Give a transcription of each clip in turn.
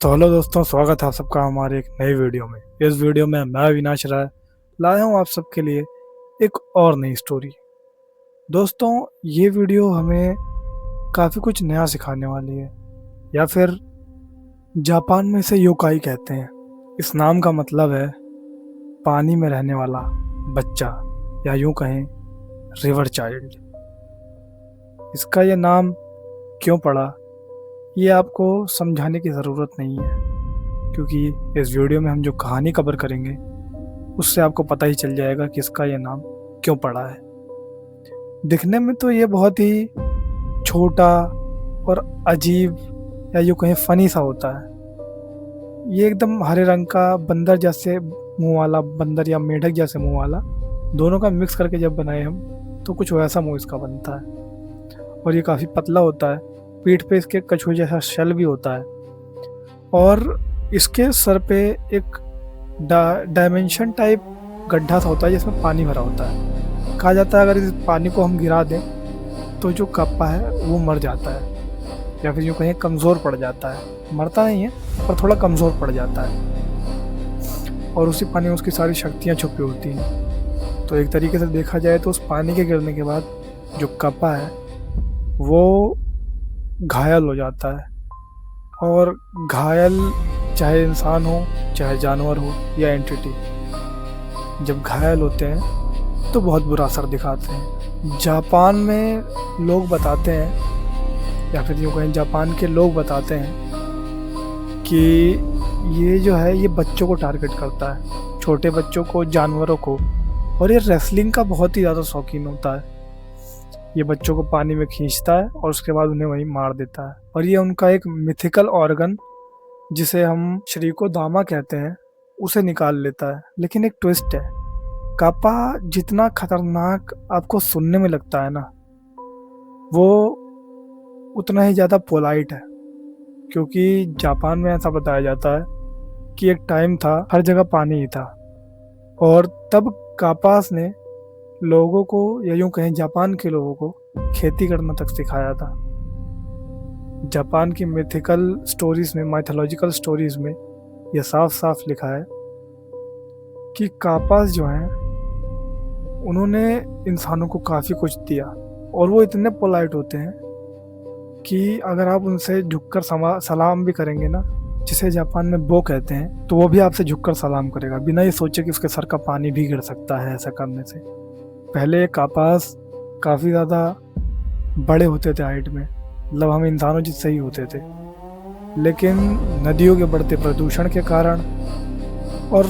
तो हेलो दोस्तों, स्वागत है आप सबका हमारे एक नई वीडियो में। इस वीडियो में मैं अविनाश राय लाया हूँ आप सबके लिए एक और नई स्टोरी। दोस्तों, ये वीडियो हमें काफ़ी कुछ नया सिखाने वाली है, या फिर जापान में इसे योकाई कहते हैं। इस नाम का मतलब है पानी में रहने वाला बच्चा, या यूं कहें रिवर चाइल्ड। इसका ये नाम क्यों पड़ा, ये आपको समझाने की ज़रूरत नहीं है, क्योंकि इस वीडियो में हम जो कहानी कवर करेंगे उससे आपको पता ही चल जाएगा कि इसका ये नाम क्यों पड़ा है। दिखने में तो ये बहुत ही छोटा और अजीब, या यूँ कहें फनी सा होता है। ये एकदम हरे रंग का बंदर जैसे मुंह वाला, बंदर या मेढक जैसे मुंह वाला, दोनों का मिक्स करके जब बनाए हम तो कुछ वैसा मुंह इसका बनता है। और ये काफ़ी पतला होता है। पीठ पे इसके कछुए जैसा शेल भी होता है, और इसके सर पे एक डायमेंशन टाइप गड्ढा सा होता है जिसमें पानी भरा होता है। कहा जाता है अगर इस पानी को हम गिरा दें तो जो कप्पा है वो मर जाता है, या फिर यूँ कहें कमज़ोर पड़ जाता है। मरता नहीं है, पर थोड़ा कमज़ोर पड़ जाता है, और उसी पानी में उसकी सारी शक्तियाँ छुपी होती हैं। तो एक तरीके से देखा जाए तो उस पानी के गिरने के बाद जो कप्पा है वो घायल हो जाता है। और घायल चाहे इंसान हो, चाहे जानवर हो, या एंटिटी, जब घायल होते हैं तो बहुत बुरा असर दिखाते हैं। जापान में लोग बताते हैं, या फिर यूँ कहें जापान के लोग बताते हैं कि ये जो है ये बच्चों को टारगेट करता है, छोटे बच्चों को, जानवरों को। और ये रेसलिंग का बहुत ही ज़्यादा शौकीन होता है। ये बच्चों को पानी में खींचता है और उसके बाद उन्हें वहीं मार देता है। और ये उनका एक मिथिकल ऑर्गन, जिसे हम श्रीको दामा कहते हैं, उसे निकाल लेता है। लेकिन एक ट्विस्ट है, कापा जितना खतरनाक आपको सुनने में लगता है ना, वो उतना ही ज़्यादा पोलाइट है। क्योंकि जापान में ऐसा बताया जाता है कि एक टाइम था हर जगह पानी ही था, और तब कापास ने लोगों को, या यूँ कहें जापान के लोगों को, खेती करना तक सिखाया था। जापान की मिथिकल स्टोरीज में, माइथोलॉजिकल स्टोरीज में यह साफ साफ लिखा है कि कापास जो हैं उन्होंने इंसानों को काफ़ी कुछ दिया, और वो इतने पोलाइट होते हैं कि अगर आप उनसे झुककर सलाम भी करेंगे ना, जिसे जापान में बो कहते हैं, तो वो भी आपसे झुककर सलाम करेगा, बिना ये सोचे कि उसके सर का पानी भी गिर सकता है ऐसा करने से। पहले कापास काफ़ी ज़्यादा बड़े होते थे हाइट में, मतलब हम इंसानों जिससे ही होते थे। लेकिन नदियों के बढ़ते प्रदूषण के कारण और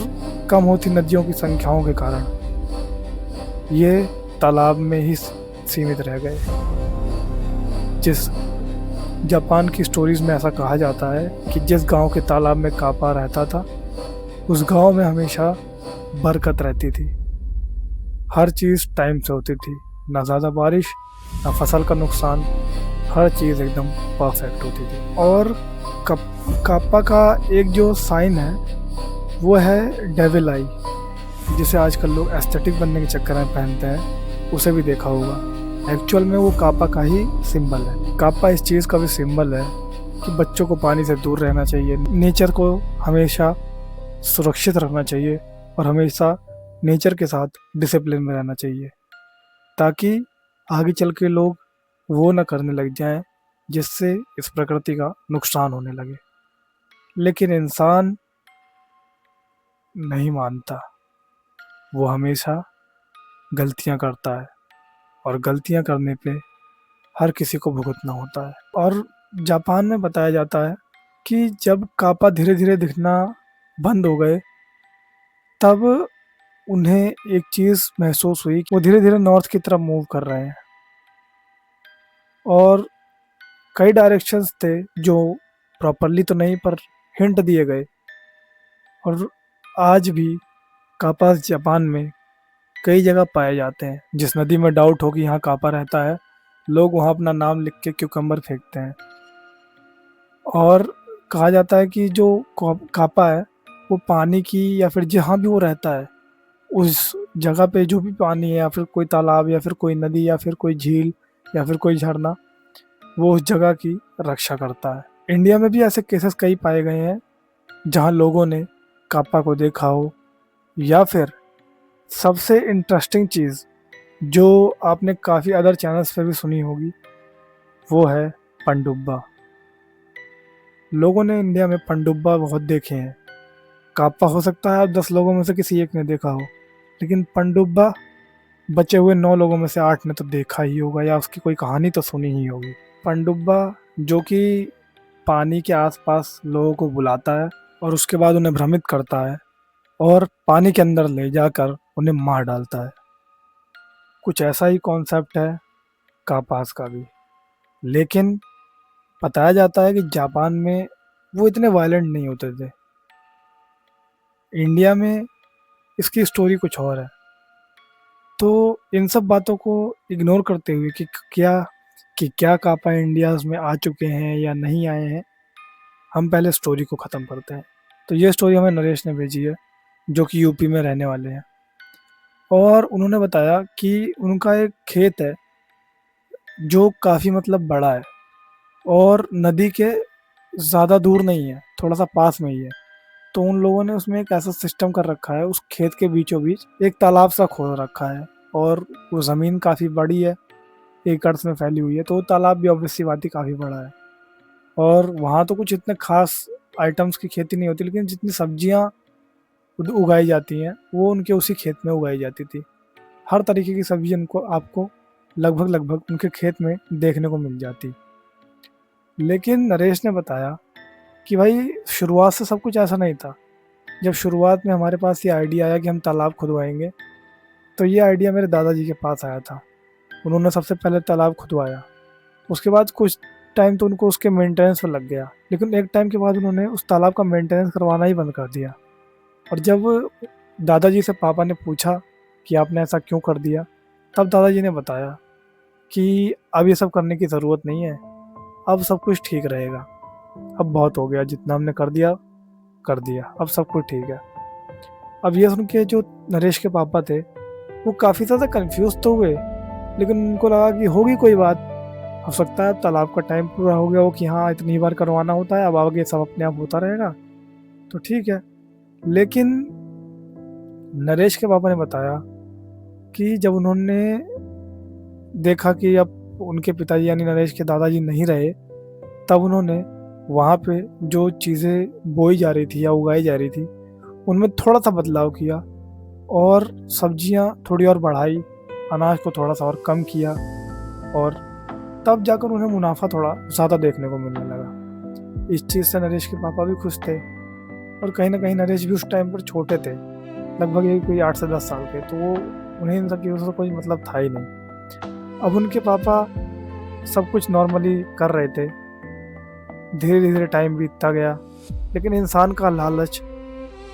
कम होती नदियों की संख्याओं के कारण ये तालाब में ही सीमित रह गए। जिस जापान की स्टोरीज में ऐसा कहा जाता है कि जिस गांव के तालाब में कापा रहता था, उस गांव में हमेशा बरकत रहती थी। हर चीज़ टाइम से होती थी, ना ज़्यादा बारिश, ना फसल का नुकसान, हर चीज़ एकदम परफेक्ट होती थी। और कापा का एक जो साइन है वो है डेविल आई, जिसे आजकल लोग एस्थेटिक बनने के चक्कर में पहनते हैं, उसे भी देखा होगा। एक्चुअल में वो कापा का ही सिंबल है। कापा इस चीज़ का भी सिंबल है कि बच्चों को पानी से दूर रहना चाहिए, नेचर को हमेशा सुरक्षित रखना चाहिए, और हमेशा नेचर के साथ डिसिप्लिन में रहना चाहिए, ताकि आगे चल के लोग वो न करने लग जाएं जिससे इस प्रकृति का नुकसान होने लगे। लेकिन इंसान नहीं मानता, वो हमेशा गलतियां करता है, और गलतियां करने पे हर किसी को भुगतना होता है। और जापान में बताया जाता है कि जब कापा धीरे धीरे दिखना बंद हो गए, तब उन्हें एक चीज़ महसूस हुई कि वो धीरे धीरे नॉर्थ की तरफ मूव कर रहे हैं। और कई डायरेक्शंस थे जो प्रॉपरली तो नहीं, पर हिंट दिए गए। और आज भी कापास जापान में कई जगह पाए जाते हैं। जिस नदी में डाउट हो कि यहाँ कापा रहता है, लोग वहाँ अपना नाम लिख के क्यूकम्बर फेंकते हैं। और कहा जाता है कि जो कापा है वो पानी की, या फिर जहाँ भी वो रहता है उस जगह पे जो भी पानी है, या फिर कोई तालाब, या फिर कोई नदी, या फिर कोई झील, या फिर कोई झरना, वो उस जगह की रक्षा करता है। इंडिया में भी ऐसे केसेस कई पाए गए हैं जहां लोगों ने काप्पा को देखा हो, या फिर सबसे इंटरेस्टिंग चीज़ जो आपने काफ़ी अदर चैनल्स पे भी सुनी होगी, वो है पनडुब्बा। लोगों ने इंडिया में पनडुब्बा बहुत देखे हैं। काप्पा हो सकता है 10 लोगों में से किसी एक ने देखा हो, लेकिन पनडुब्बा बचे हुए 9 लोगों में से 8 ने तो देखा ही होगा या उसकी कोई कहानी तो सुनी ही होगी। पनडुब्बा जो कि पानी के आसपास लोगों को बुलाता है और उसके बाद उन्हें भ्रमित करता है और पानी के अंदर ले जाकर उन्हें मार डालता है। कुछ ऐसा ही कॉन्सेप्ट है कापास का भी, लेकिन बताया जाता है कि जापान में वो इतने वायलेंट नहीं होते थे। इंडिया में इसकी स्टोरी कुछ और है। तो इन सब बातों को इग्नोर करते हुए कि क्या कापा इंडियाज में आ चुके हैं या नहीं आए हैं, हम पहले स्टोरी को ख़त्म करते हैं। तो ये स्टोरी हमें नरेश ने भेजी है, जो कि यूपी में रहने वाले हैं, और उन्होंने बताया कि उनका एक खेत है जो काफ़ी मतलब बड़ा है और नदी के ज़्यादा दूर नहीं है, थोड़ा सा पास में ही है। तो उन लोगों ने उसमें एक ऐसा सिस्टम कर रखा है, उस खेत के बीचों बीच एक तालाब सा खोद रखा है, और वो ज़मीन काफ़ी बड़ी है, एकड़्स में फैली हुई है, तो वो तालाब भी ऑब्वियसली बात ही काफ़ी बड़ा है। और वहाँ तो कुछ इतने खास आइटम्स की खेती नहीं होती, लेकिन जितनी सब्जियाँ उगाई जाती हैं वो उनके उसी खेत में उगाई जाती थी। हर तरीके की सब्जी उनको आपको लगभग उनके खेत में देखने को मिल जाती। लेकिन नरेश ने बताया कि भाई शुरुआत से सब कुछ ऐसा नहीं था। जब शुरुआत में हमारे पास ये आइडिया आया कि हम तालाब खुदवाएंगे, तो ये आइडिया मेरे दादाजी के पास आया था। उन्होंने सबसे पहले तालाब खुदवाया, उसके बाद कुछ टाइम तो उनको उसके मेंटेनेंस पर लग गया, लेकिन एक टाइम के बाद उन्होंने उस तालाब का मेंटेनेंस करवाना ही बंद कर दिया। और जब दादाजी से पापा ने पूछा कि आपने ऐसा क्यों कर दिया, तब दादाजी ने बताया कि अब ये सब करने की ज़रूरत नहीं है, अब सब कुछ ठीक रहेगा, अब बहुत हो गया, जितना हमने कर दिया, अब सब कुछ ठीक है। अब ये सुन के जो नरेश के पापा थे वो काफ़ी ज़्यादा कंफ्यूज तो हुए, लेकिन उनको लगा कि होगी कोई बात, हो सकता है तालाब का टाइम पूरा हो गया हो कि हाँ इतनी बार करवाना होता है, अब आगे सब अपने आप होता रहेगा, तो ठीक है। लेकिन नरेश के पापा ने बताया कि जब उन्होंने देखा कि अब उनके पिताजी यानी नरेश के दादाजी नहीं रहे, तब उन्होंने वहाँ पे जो चीज़ें बोई जा रही थी या उगाई जा रही थी उनमें थोड़ा सा बदलाव किया और सब्जियाँ थोड़ी और बढ़ाई, अनाज को थोड़ा सा और कम किया, और तब जाकर उन्हें मुनाफा थोड़ा ज़्यादा देखने को मिलने लगा। इस चीज़ से नरेश के पापा भी खुश थे, और कहीं ना कहीं नरेश भी उस टाइम पर छोटे थे, लगभग यही कोई 8 से 10 साल के, तो वो उन्हें इन सब चीज़ों से कोई मतलब था ही नहीं। अब उनके पापा सब कुछ नॉर्मली कर रहे थे, धीरे धीरे टाइम बीतता गया, लेकिन इंसान का लालच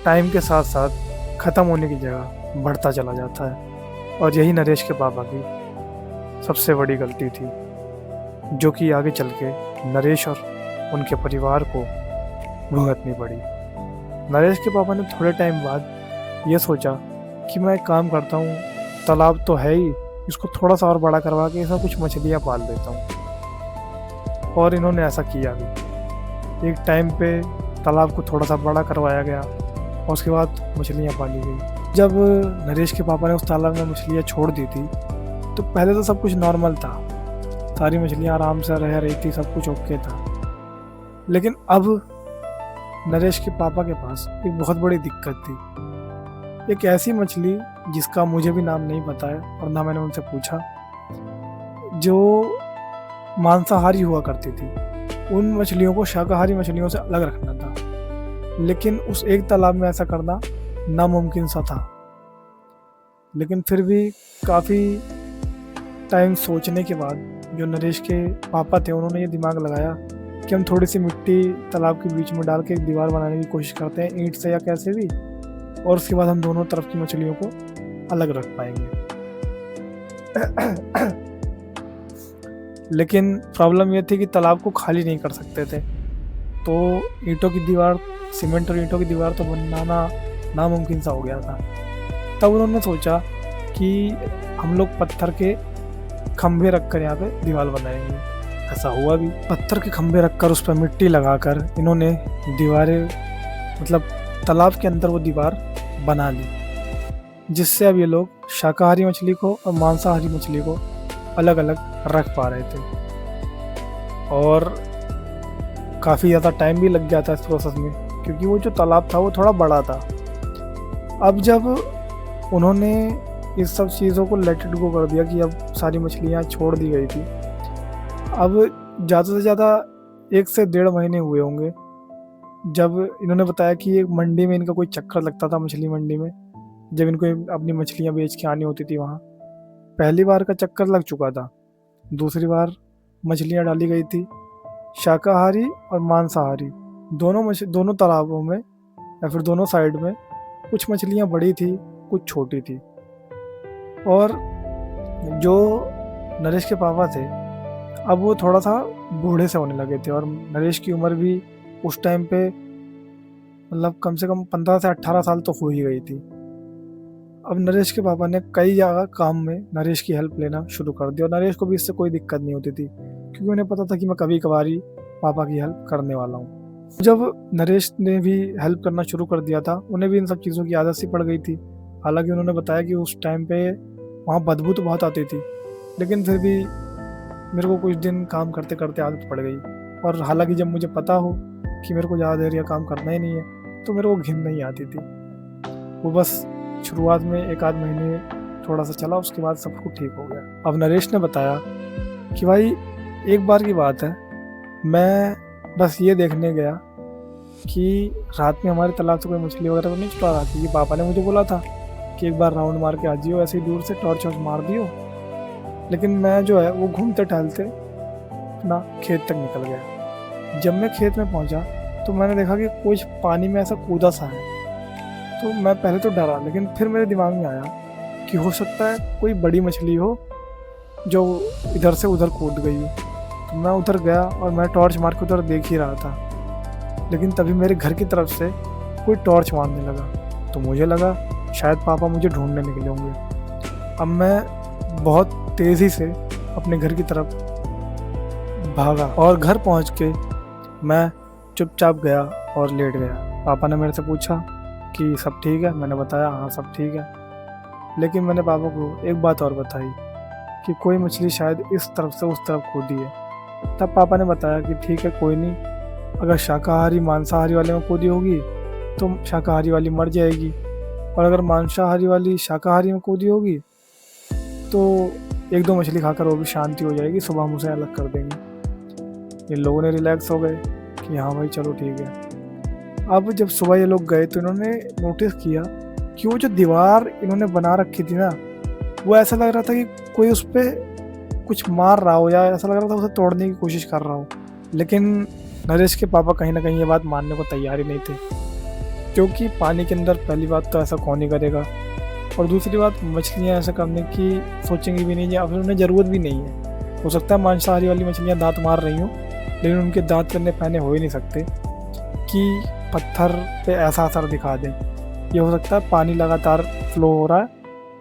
टाइम के साथ साथ ख़त्म होने की जगह बढ़ता चला जाता है, और यही नरेश के पापा की सबसे बड़ी गलती थी, जो कि आगे चल के नरेश और उनके परिवार को भुगतनी पड़ी। नरेश के पापा ने थोड़े टाइम बाद ये सोचा कि मैं एक काम करता हूँ, तालाब तो है ही, इसको थोड़ा सा और बड़ा करवा के इसमें कुछ मछलियाँ पाल देता हूँ, और इन्होंने ऐसा किया भी। एक टाइम पे तालाब को थोड़ा सा बड़ा करवाया गया और उसके बाद मछलियाँ पाली गई। जब नरेश के पापा ने उस तालाब में मछलियाँ छोड़ दी थी, तो पहले तो सब कुछ नॉर्मल था, सारी मछलियाँ आराम से रह रही थी, सब कुछ ओके था। लेकिन अब नरेश के पापा के पास एक बहुत बड़ी दिक्कत थी। एक ऐसी मछली जिसका मुझे भी नाम नहीं पता है और ना मैंने उनसे पूछा, जो मांसाहारी हुआ करती थी। उन मछलियों को शाकाहारी मछलियों से अलग रखना था, लेकिन उस एक तालाब में ऐसा करना नामुमकिन सा था। लेकिन फिर भी काफ़ी टाइम सोचने के बाद जो नरेश के पापा थे उन्होंने ये दिमाग लगाया कि हम थोड़ी सी मिट्टी तालाब के बीच में डाल के एक दीवार बनाने की कोशिश करते हैं, ईंट से या कैसे भी, और उसके बाद हम दोनों तरफ की मछलियों को अलग रख पाएंगे। लेकिन प्रॉब्लम ये थी कि तालाब को खाली नहीं कर सकते थे, तो ईंटों की दीवार, सीमेंट और ईंटों की दीवार तो बनाना नामुमकिन सा हो गया था। तब उन्होंने सोचा कि हम लोग पत्थर के खंभे रखकर यहाँ पे दीवार बनाएंगे। ऐसा हुआ भी। पत्थर के खंभे रखकर उस पर मिट्टी लगाकर इन्होंने दीवारें, मतलब तालाब के अंदर वो दीवार बना ली, जिससे अब ये लोग शाकाहारी मछली को और मांसाहारी मछली को अलग अलग रख पा रहे थे। और काफ़ी ज़्यादा टाइम भी लग गया था इस प्रोसेस में, क्योंकि वो जो तालाब था वो थोड़ा बड़ा था। अब जब उन्होंने इस सब चीज़ों को लेट इट गो कर दिया कि अब सारी मछलियाँ छोड़ दी गई थी, अब ज़्यादा से ज़्यादा 1 से 1.5 महीने हुए होंगे जब इन्होंने बताया कि एक मंडी में इनका कोई चक्कर लगता था, मछली मंडी में, जब इनको अपनी मछलियाँ बेच के आनी होती थी वहाँ। पहली बार का चक्कर लग चुका था, दूसरी बार मछलियाँ डाली गई थी, शाकाहारी और मांसाहारी दोनों तालाबों में या फिर दोनों साइड में। कुछ मछलियाँ बड़ी थी, कुछ छोटी थी। और जो नरेश के पापा थे, अब वो थोड़ा सा बूढ़े से होने लगे थे, और नरेश की उम्र भी उस टाइम पे मतलब कम से कम 15 से 18 साल तो हो ही गई थी। अब नरेश के पापा ने कई जगह काम में नरेश की हेल्प लेना शुरू कर दिया, और नरेश को भी इससे कोई दिक्कत नहीं होती थी, क्योंकि उन्हें पता था कि मैं कभी कभार पापा की हेल्प करने वाला हूँ। जब नरेश ने भी हेल्प करना शुरू कर दिया था, उन्हें भी इन सब चीज़ों की आदत सी पड़ गई थी। हालांकि उन्होंने बताया कि उस टाइम पे वहाँ बदबू तो बहुत आती थी, लेकिन फिर भी मेरे को कुछ दिन काम करते करते आदत पड़ गई। और हालांकि जब मुझे पता हो कि मेरे को ज़्यादा देर यह काम करना ही नहीं है, तो मेरे को घिन नहीं आती थी। वो बस शुरुआत में 1-8 महीने थोड़ा सा चला, उसके बाद सब कुछ ठीक हो गया। अब नरेश ने बताया कि भाई एक बार की बात है, मैं बस ये देखने गया कि रात में हमारे तालाब से कोई मछली वगैरह तो नहीं छुड़ा रहा थी। पापा ने मुझे बोला था कि एक बार राउंड मार के आ जियो, ऐसे ही दूर से टॉर्च वॉर्च मार दियो। लेकिन मैं जो है वो घूमते टहलते अपना खेत तक निकल गया। जब मैं खेत में पहुंचा तो मैंने देखा कि कुछ पानी में ऐसा कूदा सा है। तो मैं पहले तो डरा, लेकिन फिर मेरे दिमाग में आया कि हो सकता है कोई बड़ी मछली हो जो इधर से उधर कूद गई हो। तो मैं उधर गया और मैं टॉर्च मार के उधर देख ही रहा था, लेकिन तभी मेरे घर की तरफ से कोई टॉर्च मारने लगा। तो मुझे लगा शायद पापा मुझे ढूंढने निकले होंगे। अब मैं बहुत तेज़ी से अपने घर की तरफ भागा, और घर पहुंच के मैं चुपचाप गया और लेट गया। पापा ने मेरे से पूछा कि सब ठीक है? मैंने बताया हाँ सब ठीक है। लेकिन मैंने पापा को एक बात और बताई कि कोई मछली शायद इस तरफ से उस तरफ कूदी है। तब पापा ने बताया कि ठीक है कोई नहीं, अगर शाकाहारी मांसाहारी वाले में कूदी होगी तो शाकाहारी वाली मर जाएगी, और अगर मांसाहारी वाली शाकाहारी में कूदी होगी तो 1-2 मछली खाकर वो भी शांति हो जाएगी, सुबह हम उसे अलग कर देंगे। ये लोगों ने रिलैक्स हो गए कि हाँ भाई चलो ठीक है। अब जब सुबह ये लोग गए तो इन्होंने नोटिस किया कि वो जो दीवार इन्होंने बना रखी थी ना, वो ऐसा लग रहा था कि कोई उस पर कुछ मार रहा हो, या ऐसा लग रहा था उसे तोड़ने की कोशिश कर रहा हो। लेकिन नरेश के पापा कहीं ना कहीं ये बात मानने को तैयार ही नहीं थे, क्योंकि पानी के अंदर पहली बात तो ऐसा कौन ही करेगा, और दूसरी बात मछलियाँ ऐसा करने की सोचेंगी भी नहीं, या फिर उन्हें ज़रूरत भी नहीं है। हो सकता है मांसाहारी वाली मछलियाँ दांत मार रही हों, लेकिन उनके दांत करने पहने हो ही नहीं सकते कि पत्थर पे ऐसा असर दिखा दें। ये हो सकता है पानी लगातार फ्लो हो रहा है,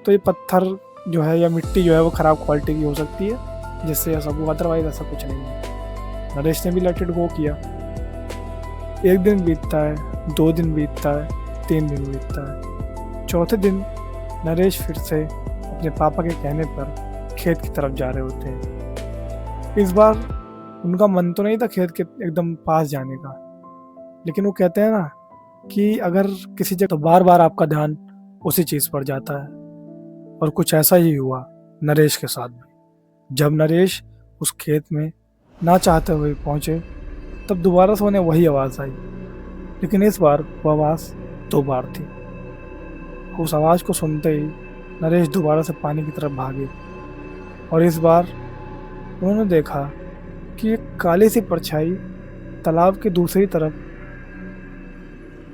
तो ये पत्थर जो है या मिट्टी जो है वो ख़राब क्वालिटी की हो सकती है, जिससे ऐसा हुआ, अदरवाइज ऐसा कुछ नहीं है। नरेश ने भी लेट इट गो किया। 1 दिन बीतता है, 2 दिन बीतता है, 3 दिन बीतता है। चौथे दिन नरेश फिर से अपने पापा के कहने पर खेत की तरफ जा रहे होते हैं। इस बार उनका मन तो नहीं था खेत के एकदम पास जाने का, लेकिन वो कहते हैं ना कि अगर किसी जगह तो बार बार आपका ध्यान उसी चीज़ पर जाता है, और कुछ ऐसा ही हुआ नरेश के साथ भी। जब नरेश उस खेत में ना चाहते हुए पहुंचे, तब दोबारा से उन्हें वही आवाज़ आई, लेकिन इस बार वो आवाज़ 2 बार थी। उस आवाज़ को सुनते ही नरेश दोबारा से पानी की तरफ भागे, और इस बार उन्होंने देखा कि एक काली सी परछाई तालाब की दूसरी तरफ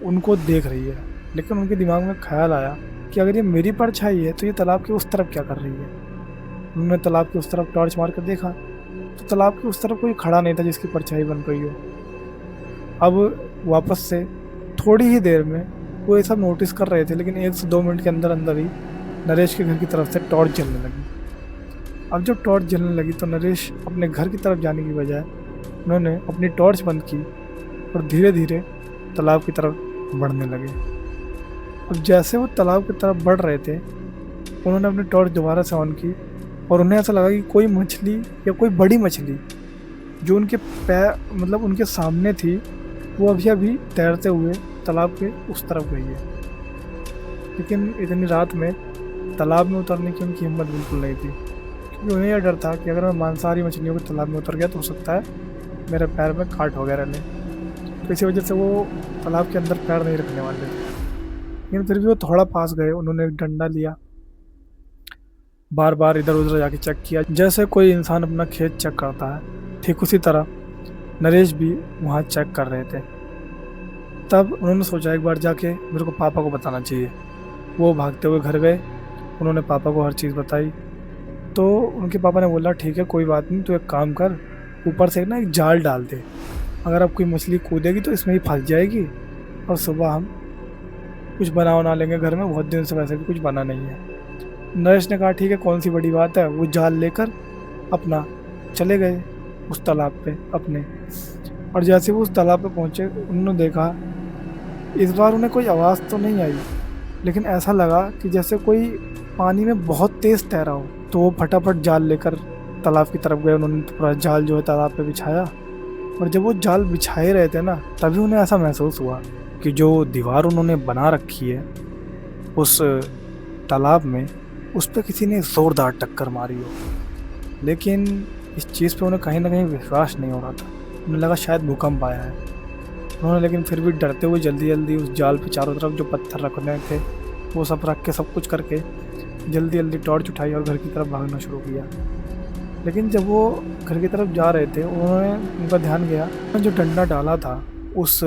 उनको देख रही है। लेकिन उनके दिमाग में ख्याल आया कि अगर ये मेरी परछाई है तो ये तालाब के उस तरफ क्या कर रही है। उन्होंने तालाब के उस तरफ टॉर्च मार कर देखा तो तालाब के उस तरफ कोई खड़ा नहीं था जिसकी परछाई बन रही हो। अब वापस से थोड़ी ही देर में वो ये सब नोटिस कर रहे थे, लेकिन 1 से 2 मिनट के अंदर अंदर ही नरेश के घर की तरफ से टॉर्च जलने लगी। अब जब टॉर्च जलने लगी तो नरेश अपने घर की तरफ जाने की बजाय उन्होंने अपनी टॉर्च बंद की और धीरे धीरे तालाब की तरफ बढ़ने लगे। अब जैसे वो तालाब की तरफ बढ़ रहे थे उन्होंने अपनी टॉर्च दोबारा से ऑन की और उन्हें ऐसा लगा कि कोई मछली या कोई बड़ी मछली जो उनके पैर मतलब उनके सामने थी वो अभी अभी तैरते हुए तालाब के उस तरफ गई है। लेकिन इतनी रात में तालाब में उतरने की उनकी हिम्मत बिल्कुल नहीं थी, क्योंकि उन्हें यह डर था कि अगर मैं मांसाहारी मछलियों के तालाब में उतर गया तो हो सकता है मेरे पैर में कांट वगैरह लें। तो इसी वजह से वो तालाब के अंदर पैर नहीं रखने वाले थे। लेकिन फिर भी वो थोड़ा पास गए, उन्होंने एक डंडा लिया, बार बार इधर उधर जाके चेक किया जैसे कोई इंसान अपना खेत चेक करता है। ठीक उसी तरह नरेश भी वहाँ चेक कर रहे थे। तब उन्होंने सोचा एक बार जाके मेरे को पापा को बताना चाहिए। वो भागते हुए घर गए, उन्होंने पापा को हर चीज़ बताई। तो उनके पापा ने बोला ठीक है कोई बात नहीं, तो एक काम कर, ऊपर से ना एक जाल डाल दे, अगर अब कोई मछली कूदेगी तो इसमें ही फंस जाएगी और सुबह हम कुछ बना लेंगे घर में, बहुत दिन से वैसे भी कुछ बना नहीं है। नरेश ने कहा ठीक है कौन सी बड़ी बात है। वो जाल लेकर अपना चले गए उस तालाब पे अपने। और जैसे वो उस तालाब पे पहुँचे उन्होंने देखा इस बार उन्हें कोई आवाज़ तो नहीं आई, लेकिन ऐसा लगा कि जैसे कोई पानी में बहुत तेज़ तैरा हो। तो वो फटाफट जाल लेकर तालाब की तरफ गए। उन्होंने पूरा जाल जो है तालाब पे बिछाया और जब वो जाल बिछाए रहे थे ना तभी उन्हें ऐसा महसूस हुआ कि जो दीवार उन्होंने बना रखी है उस तालाब में उस पर किसी ने ज़ोरदार टक्कर मारी हो। लेकिन इस चीज़ पे उन्हें कहीं ना कहीं विश्वास नहीं हो रहा था। उन्हें लगा शायद भूकंप आया है। उन्होंने लेकिन फिर भी डरते हुए जल्दी जल्दी उस जाल पे चारों तरफ जो पत्थर रखने थे वो सब रख के सब कुछ करके जल्दी जल्दी टॉर्च उठाई और घर की तरफ भागना शुरू किया। लेकिन जब वो घर की तरफ जा रहे थे उनका ध्यान गया जो डंडा डाला था उस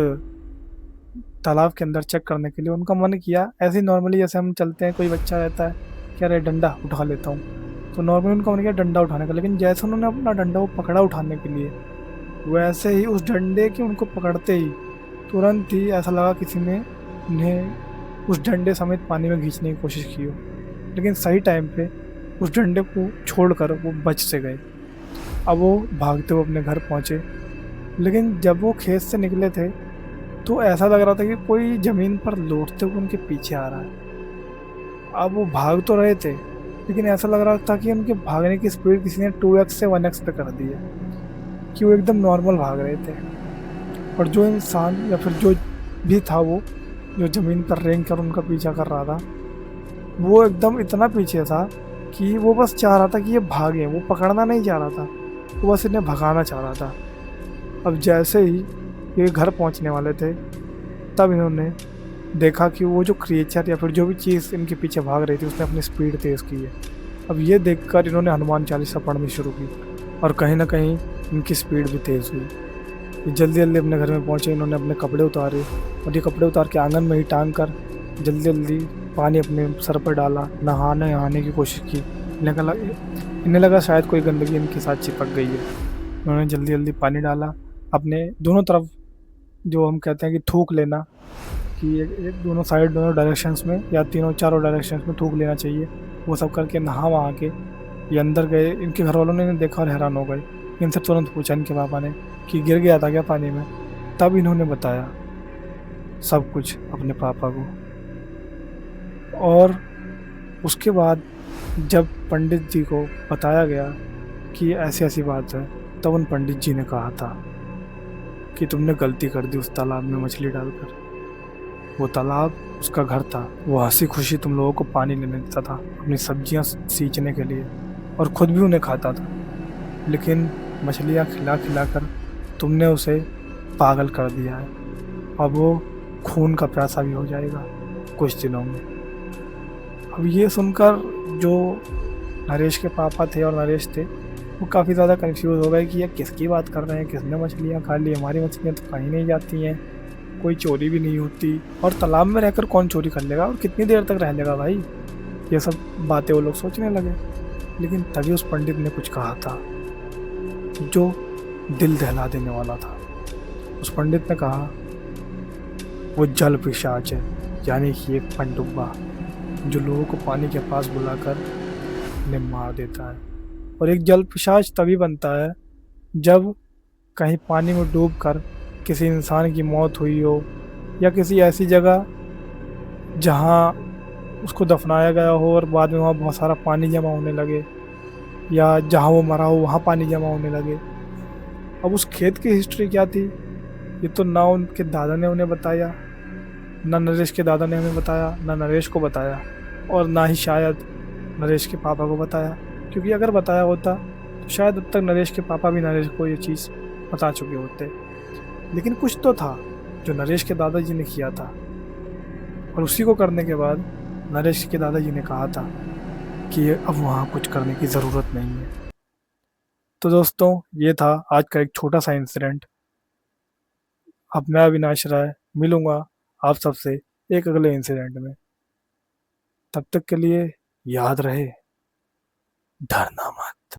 तालाब के अंदर चेक करने के लिए। उनका मन किया ऐसे ही नॉर्मली जैसे हम चलते हैं, कोई बच्चा रहता है क्या रे डंडा उठा लेता हूँ, तो नॉर्मली उनका मन किया डंडा उठाने का। लेकिन जैसे उन्होंने अपना डंडा वो पकड़ा उठाने के लिए, वैसे ही उस डंडे के उनको पकड़ते ही तुरंत ही ऐसा लगा किसी ने उन्हें उस डंडे समेत पानी में खींचने की कोशिश की हो। लेकिन सही टाइम पे उस डंडे को छोड़कर वो बच से गए। अब वो भागते हुए अपने घर पहुँचे। लेकिन जब वो खेत से निकले थे तो ऐसा लग रहा था कि कोई ज़मीन पर लौटते हुए उनके पीछे आ रहा है। अब वो भाग तो रहे थे लेकिन ऐसा लग रहा था कि उनके भागने की स्पीड किसी ने 2x से 1x पे कर दी है, कि वो एकदम नॉर्मल भाग रहे थे। और जो इंसान या फिर जो भी था वो जो ज़मीन पर रेंग कर उनका पीछा कर रहा था वो एकदम इतना पीछे था कि वो बस चाह रहा था कि ये भागे, वो पकड़ना नहीं चाह रहा था, वो बस इन्हें भगाना चाह रहा था। अब जैसे ही ये घर पहुंचने वाले थे तब इन्होंने देखा कि वो जो क्रिएचर या फिर जो भी चीज़ इनके पीछे भाग रही थी उसने अपनी स्पीड तेज़ की है। अब ये देखकर इन्होंने हनुमान चालीसा पढ़नी शुरू की और कहीं ना कहीं इनकी स्पीड भी तेज़ हुई। ये जल्दी जल्दी अपने घर में पहुँचे। इन्होंने अपने कपड़े उतारे और ये कपड़े उतार के आंगन में ही टांग कर जल्दी जल्दी पानी अपने सर पर डाला, नहाने की कोशिश की। इन्हें लगा शायद कोई गंदगी इनके साथ चिपक गई है। उन्होंने जल्दी जल्दी पानी डाला अपने दोनों तरफ, जो हम कहते हैं कि थूक लेना, कि एक दोनों साइड दोनों डायरेक्शंस में या चारों डायरेक्शंस में थूक लेना चाहिए। वो सब करके नहा वहाँ के ये अंदर गए। इनके घर वालों ने इन्हें देखा और हैरान हो गए। इनसे तुरंत पूछा इनके पापा ने कि गिर गया था क्या पानी में। तब इन्होंने बताया सब कुछ अपने पापा को। और उसके बाद जब पंडित जी को बताया गया कि ऐसी ऐसी बात है, तब उन पंडित जी ने कहा था कि तुमने गलती कर दी उस तालाब में मछली डालकर। वो तालाब उसका घर था, वो हंसी खुशी तुम लोगों को पानी लेने देता था अपनी सब्जियां सींचने के लिए और ख़ुद भी उन्हें खाता था। लेकिन मछलियां खिला खिला कर तुमने उसे पागल कर दिया है। अब वो खून का प्यासा भी हो जाएगा कुछ दिनों में। अब ये सुनकर जो नरेश के पापा थे और नरेश थे वो काफ़ी ज़्यादा कंफ्यूज हो गए कि ये किसकी बात कर रहे हैं, किसने मछलियाँ खा ली, हमारी मछलियाँ तो कहीं नहीं जाती हैं, कोई चोरी भी नहीं होती, और तालाब में रहकर कौन चोरी कर लेगा और कितनी देर तक रह लेगा भाई। ये सब बातें वो लोग सोचने लगे। लेकिन तभी उस पंडित ने कुछ कहा था जो दिल दहला देने वाला था। उस पंडित ने कहा वो जल पिशाच है, यानी कि एक पनडुब्बा जो लोगों को पानी के पास बुलाकर उन्हें मार देता है और एक जल पिशाच तभी बनता है जब कहीं पानी में डूबकर किसी इंसान की मौत हुई हो, या किसी ऐसी जगह जहाँ उसको दफनाया गया हो और बाद में वहाँ बहुत सारा पानी जमा होने लगे, या जहाँ वो मरा हो वहाँ पानी जमा होने लगे। अब उस खेत की हिस्ट्री क्या थी, ये तो ना उनके दादा ने उन्हें बताया, ना नरेश के दादा ने हमें बताया, ना नरेश को बताया, और ना ही शायद नरेश के पापा को बताया। क्योंकि अगर बताया होता तो शायद अब तक नरेश के पापा भी नरेश को ये चीज़ बता चुके होते। लेकिन कुछ तो था जो नरेश के दादाजी ने किया था, और उसी को करने के बाद नरेश के दादाजी ने कहा था कि अब वहाँ कुछ करने की ज़रूरत नहीं है। तो दोस्तों, ये था आज का एक छोटा सा इंसिडेंट। अब मैं अविनाश राय मिलूंगा आप सबसे एक अगले इंसिडेंट में। तब तक के लिए याद रहे, डरना मत।